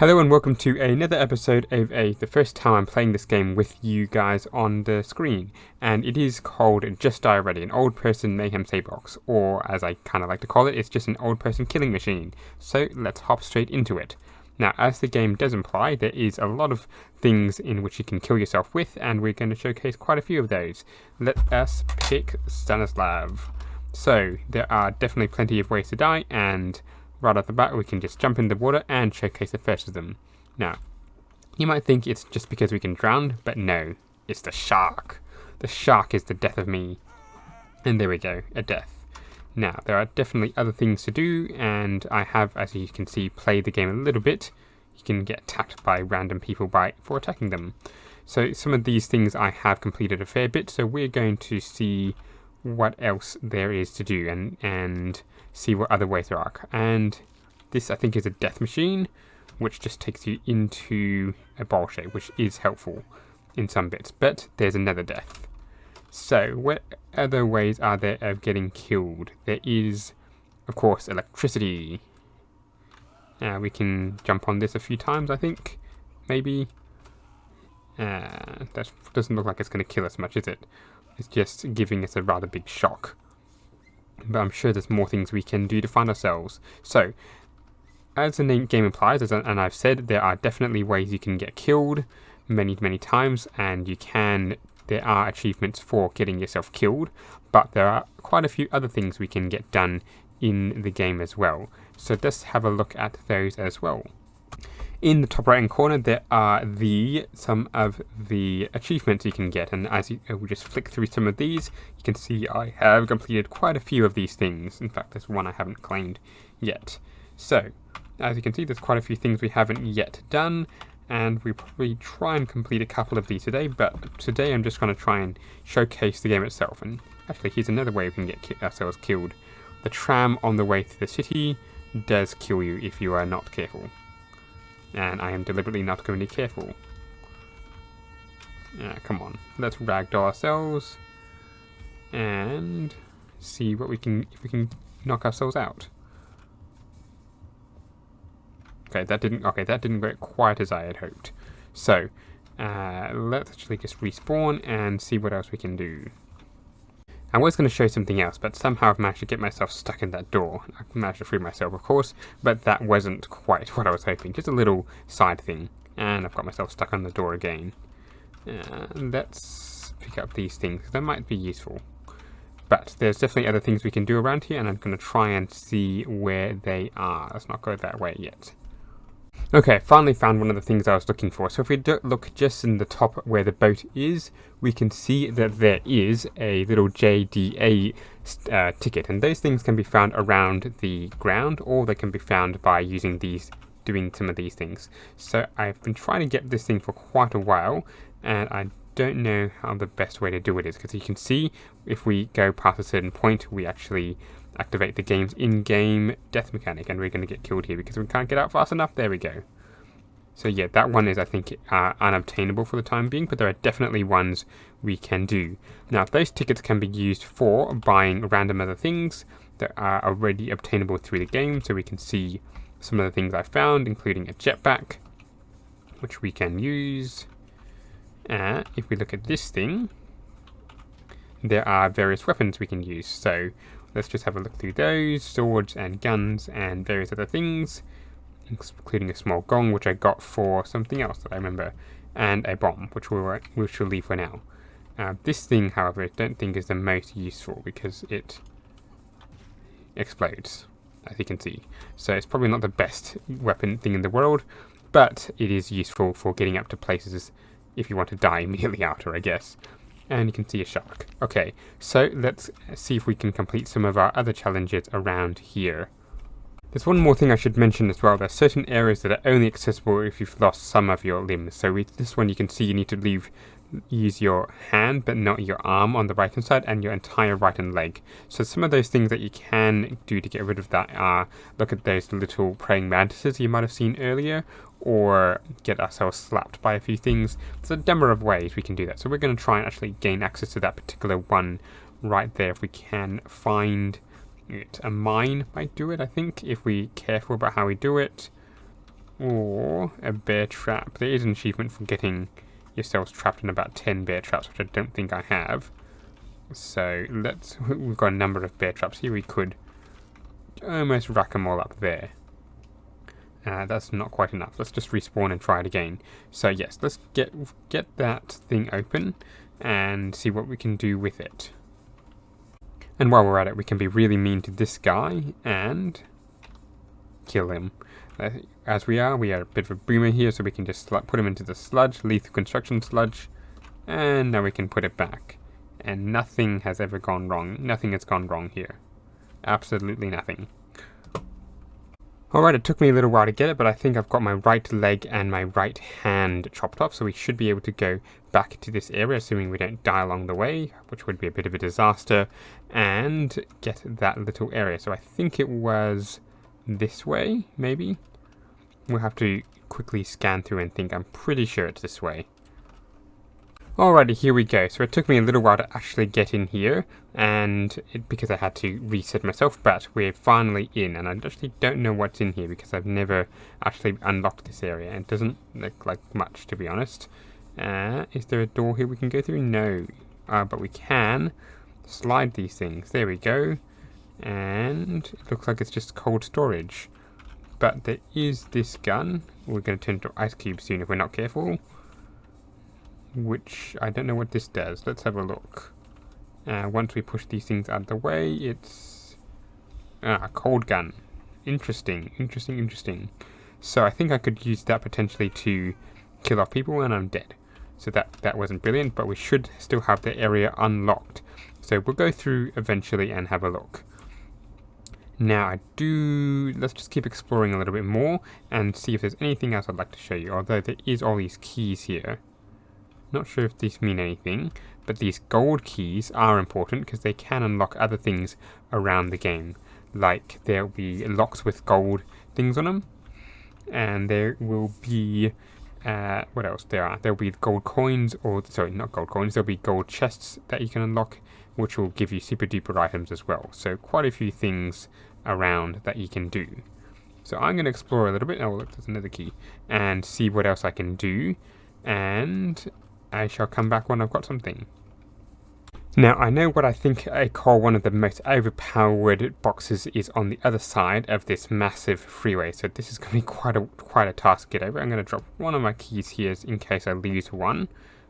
Hello and welcome to another episode of the first time I'm playing this game with you guys on the screen, and it is called Just Die Already, an old person mayhem sandbox, or as I kind of like to call it, it's just an old person killing machine. So let's hop straight into it. Now, as the game does imply, there is a lot of things in which you can kill yourself with, and we're going to showcase quite a few of those. Let us pick Stanislav. So, there are definitely plenty of ways to die, and right off the bat, we can just jump in the water and showcase the first of them. Now, you might think it's just because we can drown, but no, it's the shark. The shark is the death of me. And there we go, a death. Now, there are definitely other things to do, and I have, as you can see, played the game a little bit. You can get attacked by random people for attacking them. So some of these things I have completed a fair bit, so we're going to see what else there is to do and see what other ways there are. And this, I think, is a death machine, which just takes you into a bowl shape, which is helpful in some bits. But there's another death. So what other ways are there of getting killed? There is, of course, electricity. We can jump on this a few times, I think. Maybe. That doesn't look like it's going to kill us much, is it? It's just giving us a rather big shock. But I'm sure there's more things we can do to find ourselves. So, as the game implies, and I've said, there are definitely ways you can get killed many, many times, and there are achievements for getting yourself killed, but there are quite a few other things we can get done in the game as well. So let's have a look at those as well. In the top right hand corner, there are some of the achievements you can get, and as we just flick through some of these, you can see I have completed quite a few of these things. In fact, there's one I haven't claimed yet. So, as you can see, there's quite a few things we haven't yet done, and we'll probably try and complete a couple of these today, but today I'm just going to try and showcase the game itself. And actually, here's another way we can get ourselves killed. The tram on the way to the city does kill you if you are not careful. And I am deliberately not going to be careful. Come on, let's ragdoll ourselves and see what if we can knock ourselves out. Okay, that didn't work quite as I had hoped. So, let's actually just respawn and see what else we can do. I was going to show something else, but somehow I've managed to get myself stuck in that door. I managed to free myself, of course, but that wasn't quite what I was hoping. Just a little side thing. And I've got myself stuck on the door again. Let's pick up these things. That might be useful. But there's definitely other things we can do around here, and I'm going to try and see where they are. Let's not go that way yet. Okay, finally found one of the things I was looking for. So if we look just in the top where the boat is, we can see that there is a little JDA ticket, and those things can be found around the ground, or they can be found by doing some of these things. So I've been trying to get this thing for quite a while, and I don't know how the best way to do it is, because you can see if we go past a certain point, we actually activate the game's in-game death mechanic, and we're going to get killed here because we can't get out fast enough. There we go. So yeah, that one is, I think, unobtainable for the time being, but there are definitely ones we can do. Now, those tickets can be used for buying random other things that are already obtainable through the game, so we can see some of the things I found, including a jetpack, which we can use. If we look at this thing, there are various weapons we can use, so let's just have a look through those. Swords and guns and various other things, including a small gong, which I got for something else that I remember, and a bomb, which we'll leave for now. This thing, however, I don't think is the most useful because it explodes, as you can see. So it's probably not the best weapon thing in the world, but it is useful for getting up to places if you want to die immediately after, I guess. And you can see a shark. Okay, so let's see if we can complete some of our other challenges around here. There's one more thing I should mention as well. There's certain areas that are only accessible if you've lost some of your limbs. So with this one, you can see you need to use your hand, but not your arm on the right hand side, and your entire right hand leg. So some of those things that you can do to get rid of that are look at those little praying mantises you might have seen earlier, or get ourselves slapped by a few things. There's a number of ways we can do that. So we're going to try and actually gain access to that particular one right there if we can find it. A mine might do it, I think, if we're careful about how we do it. or a bear trap. There is an achievement for getting yourselves trapped in about 10 bear traps, which I don't think I have. So we've got a number of bear traps here. We could almost rack them all up there. That's not quite enough. Let's just respawn and try it again. So yes, let's get that thing open and see what we can do with it. And while we're at it, we can be really mean to this guy and kill him. As we are a bit of a boomer here, so we can just put him into the sludge, lethal construction sludge, and now we can put it back. And nothing has ever gone wrong. Nothing has gone wrong here. Absolutely nothing. Alright, it took me a little while to get it, but I think I've got my right leg and my right hand chopped off, so we should be able to go back to this area, assuming we don't die along the way, which would be a bit of a disaster, and get that little area. So I think it was this way, maybe? We'll have to quickly scan through and think. I'm pretty sure it's this way. Alrighty, here we go. So it took me a little while to actually get in here, and because I had to reset myself, but we're finally in, and I actually don't know what's in here because I've never actually unlocked this area. It doesn't look like much, to be honest. Is there a door here we can go through? No. But we can slide these things. There we go. And it looks like it's just cold storage. But there is this gun. We're going to turn into ice cubes soon if we're not careful. Which, I don't know what this does. Let's have a look. Once we push these things out of the way, it's a cold gun. Interesting. So I think I could use that potentially to kill off people and I'm dead. So that wasn't brilliant, but we should still have the area unlocked. So we'll go through eventually and have a look. Now let's just keep exploring a little bit more and see if there's anything else I'd like to show you, although there is all these keys here. Not sure if these mean anything, but these gold keys are important because they can unlock other things around the game. Like there'll be locks with gold things on them, and there will be, what else there are? There'll be gold coins, not gold coins, there'll be gold chests that you can unlock, which will give you super duper items as well. So quite a few things around that you can do. So I'm going to explore a little bit. Oh look, there's another key. And see what else I can do. And I shall come back when I've got something. Now, I know what I think I call one of the most overpowered boxes is on the other side of this massive freeway. So this is going to be quite a task to get over. I'm going to drop one of my keys here in case I lose one.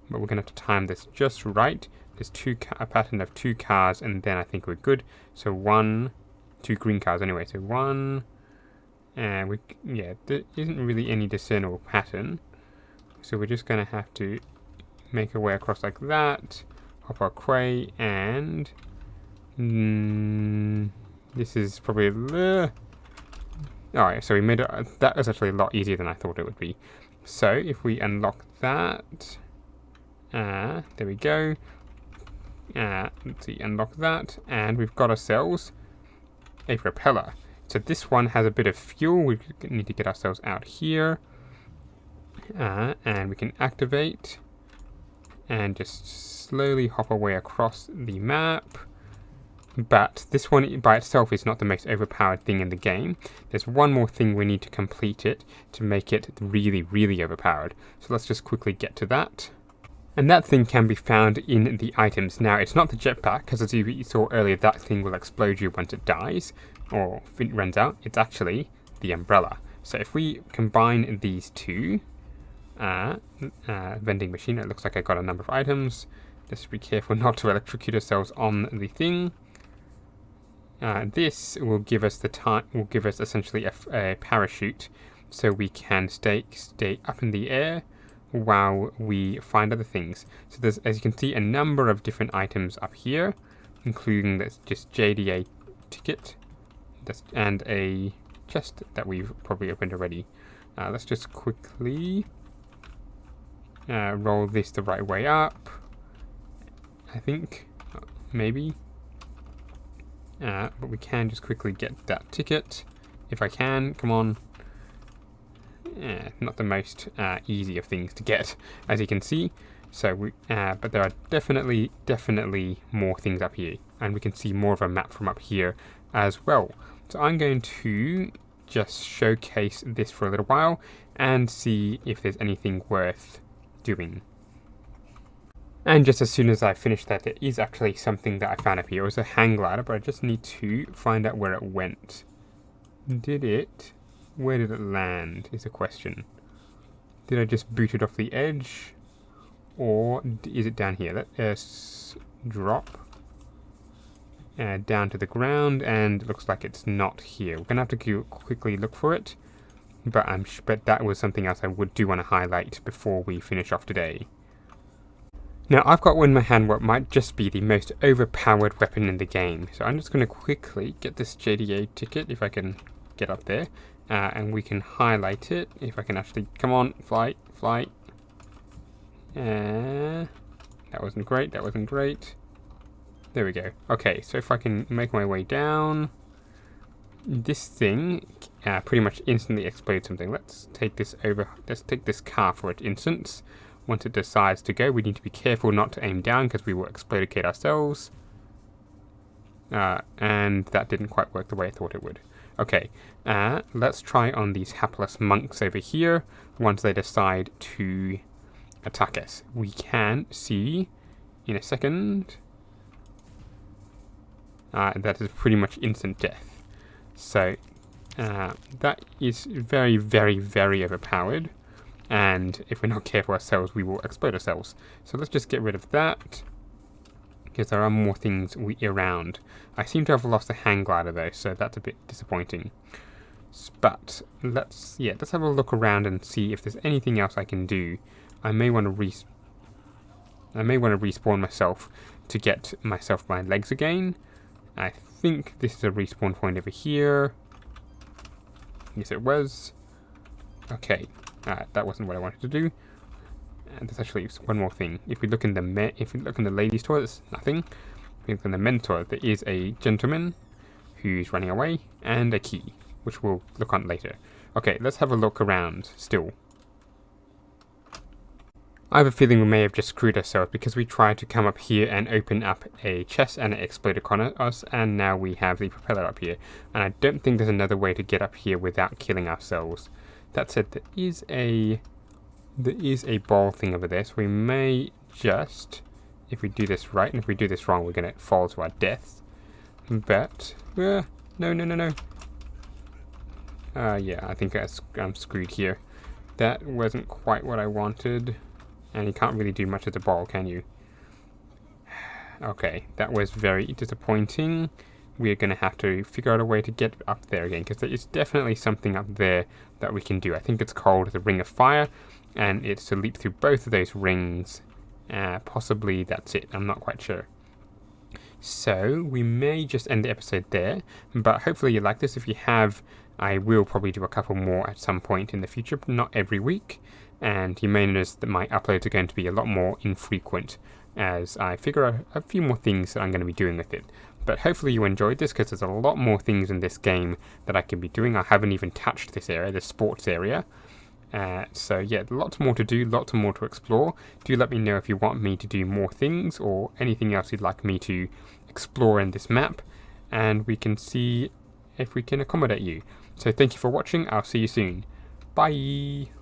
But we're going to have to time this just right. There's a pattern of 2 cars, and then I think we're good. So 2 green cars anyway. So 1, and there isn't really any discernible pattern. So we're just going to have to make our way across like that, hop our quay, and this is probably alright, so we made it. That was actually a lot easier than I thought it would be. So if we unlock that, there we go. Let's see, unlock that, and we've got ourselves a propeller. So this one has a bit of fuel. We need to get ourselves out here, and we can activate and just slowly hop our way across the map. But this one by itself is not the most overpowered thing in the game. There's one more thing we need to complete it to make it really, really overpowered. So let's just quickly get to that. And that thing can be found in the items. Now, it's not the jetpack, because as you saw earlier, that thing will explode you once it dies, or if it runs out. It's actually the umbrella. So if we combine these two, vending machine, it looks like I got a number of items. Just be careful not to electrocute ourselves on the thing. This will give us essentially a parachute, so we can stay up in the air while we find other things. So there's, as you can see, a number of different items up here, including this just JDA ticket, and a chest that we've probably opened already. Let's just quickly roll this the right way up, I think, maybe. But we can just quickly get that ticket, if I can. Come on. Not the most easy of things to get, as you can see. So but there are definitely more things up here, and we can see more of a map from up here as well. So I'm going to just showcase this for a little while and see if there's anything worth doing. And just as soon as I finish that, there is actually something that I found up here. It was a hang glider, but I just need to find out where it went. Where did it land is a question. Did I just boot it off the edge? Or is it down here? Let's drop down to the ground, and it looks like it's not here. We're going to have to quickly look for it, but that was something else I do want to highlight before we finish off today. Now, I've got one in my hand what might just be the most overpowered weapon in the game. So I'm just going to quickly get this JDA ticket, if I can get up there, and we can highlight it. If I can actually, come on, fly. That wasn't great, There we go. Okay, so if I can make my way down, this thing pretty much instantly explodes something. Let's take this car for its instance. Once it decides to go, we need to be careful not to aim down because we will explodicate ourselves. And that didn't quite work the way I thought it would. Okay, let's try on these hapless monks over here once they decide to attack us. We can see in a second that is pretty much instant death. So that is very, very, very overpowered. And if we're not careful ourselves, we will explode ourselves. So let's just get rid of that, because there are more things around. I seem to have lost a hang glider though, so that's a bit disappointing. But let's have a look around and see if there's anything else I can do. I may want to respawn myself to get myself my legs again. I think this is a respawn point over here. Yes, it was. Okay. That wasn't what I wanted to do. And there's actually one more thing. If we look in the ladies' toilet, there's nothing. If we look in the men's toilet, there is a gentleman who's running away and a key, which we'll look on later. Okay, let's have a look around still. I have a feeling we may have just screwed ourselves because we tried to come up here and open up a chest and it exploded on us, and now we have the propeller up here. And I don't think there's another way to get up here without killing ourselves. That said, there is a ball thing over there, so we may just, if we do this right, and if we do this wrong, we're going to fall to our deaths. But, no. Yeah, I think I'm screwed here. That wasn't quite what I wanted, and you can't really do much with the ball, can you? Okay, that was very disappointing. We're going to have to figure out a way to get up there again, because there is definitely something up there that we can do. I think it's called the Ring of Fire, and it's to leap through both of those rings. Possibly that's it. I'm not quite sure. So we may just end the episode there, but hopefully you like this. If you have, I will probably do a couple more at some point in the future, but not every week. And you may notice that my uploads are going to be a lot more infrequent as I figure out a few more things that I'm going to be doing with it. But hopefully you enjoyed this, because there's a lot more things in this game that I can be doing. I haven't even touched this area, the sports area. So yeah, lots more to do, lots more to explore. Do let me know if you want me to do more things or anything else you'd like me to explore in this map, and we can see if we can accommodate you. So thank you for watching. I'll see you soon. Bye!